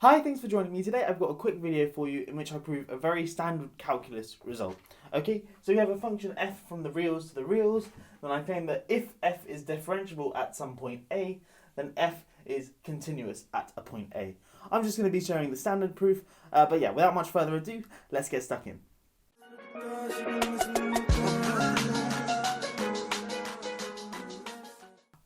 Hi, thanks for joining me today. I've got a quick video for you in which I prove a very standard calculus result. Okay, so we have a function f from the reals to the reals, then I claim that if f is differentiable at some point a, then f is continuous at a point a. I'm just going to be showing the standard proof, but yeah, without much further ado, let's get stuck in.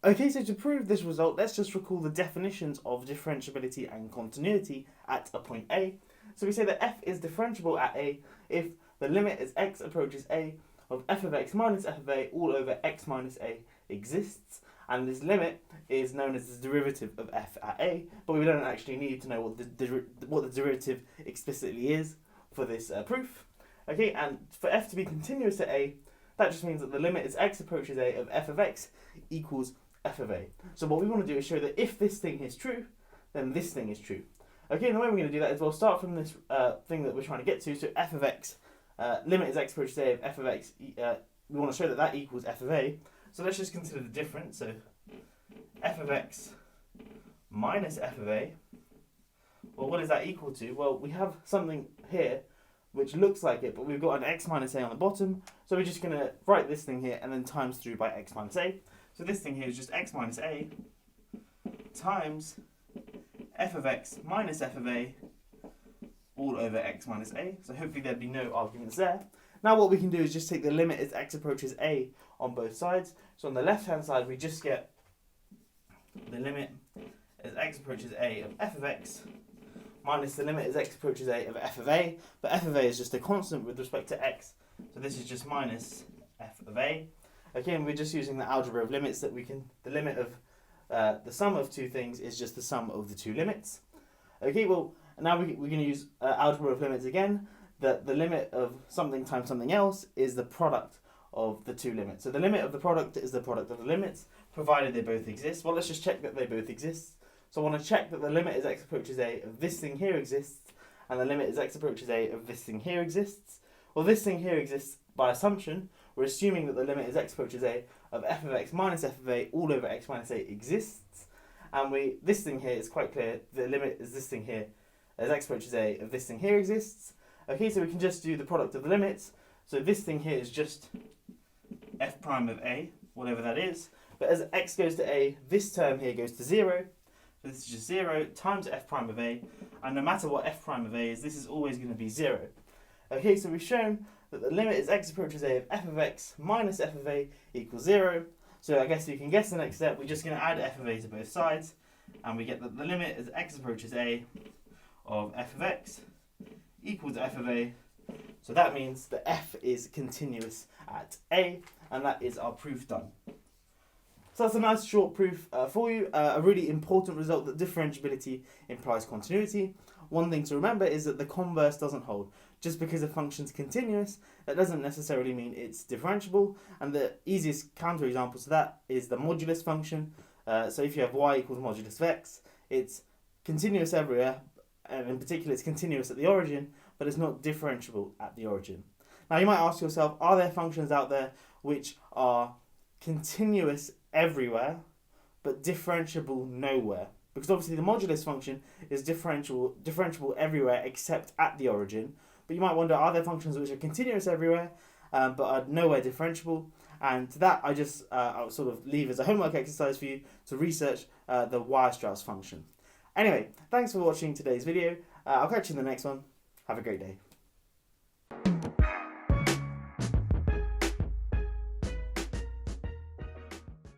Okay, so to prove this result, let's just recall the definitions of differentiability and continuity at a point A. So we say that f is differentiable at A if the limit as x approaches A of f of x minus f of A all over x minus A exists, and this limit is known as the derivative of f at A, but we don't actually need to know what the derivative explicitly is for this proof. Okay, and for f to be continuous at A, that just means that the limit as x approaches A of f of x equals f of a. So what we want to do is show that if this thing is true, then this thing is true. Okay, and the way we're going to do that is we'll start from this thing that we're trying to get to. So f of x, limit as x approaches a of f of x, we want to show that that equals f of a. So let's just consider the difference. So f of x minus f of a, well, what is that equal to? Well, we have something here which looks like it, but we've got an x minus a on the bottom. So we're just going to write this thing here and then times through by x minus a. So this thing here is just x minus a times f of x minus f of a all over x minus a. So hopefully there'd be no arguments there. Now what we can do is just take the limit as x approaches a on both sides. So on the left hand side we just get the limit as x approaches a of f of x minus the limit as x approaches a of f of a. But f of a is just a constant with respect to x. So this is just minus f of a. Okay, and we're just using the algebra of limits that we can, the limit of the sum of two things is just the sum of the two limits. Okay, well, now we're going to use algebra of limits again, that the limit of something times something else is the product of the two limits. So the limit of the product is the product of the limits, provided they both exist. Well, let's just check that they both exist. So I want to check that the limit as x approaches a of this thing here exists, and the limit as x approaches a of this thing here exists. Well, this thing here exists by assumption. We're assuming that the limit as x approaches a of f of x minus f of a all over x minus a exists, and this thing here is quite clear. The limit is this thing here as x approaches a of this thing here exists. Okay, so we can just do the product of the limits. So this thing here is just f prime of a, whatever that is. But as x goes to a, this term here goes to 0. So this is just 0 times f prime of a, and no matter what f prime of a is, this is always going to be 0. Okay, so we've shown that the limit as x approaches a of f of x minus f of a equals 0. So I guess we can guess the next step. We're just going to add f of a to both sides, and we get that the limit as x approaches a of f of x equals f of a. So that means that f is continuous at a, and that is our proof done. So that's a nice short proof for you, a really important result that differentiability implies continuity. One thing to remember is that the converse doesn't hold. Just because a function's continuous, that doesn't necessarily mean it's differentiable, and the easiest counterexample to that is the modulus function. So if you have y equals modulus of x, it's continuous everywhere, and in particular it's continuous at the origin, but it's not differentiable at the origin. Now you might ask yourself, are there functions out there which are continuous everywhere, but differentiable nowhere? Because obviously the modulus function is differentiable everywhere except at the origin. But you might wonder, are there functions which are continuous everywhere, but are nowhere differentiable? And to that, I'll sort of leave as a homework exercise for you to research the Weierstrass function. Anyway, thanks for watching today's video. I'll catch you in the next one. Have a great day.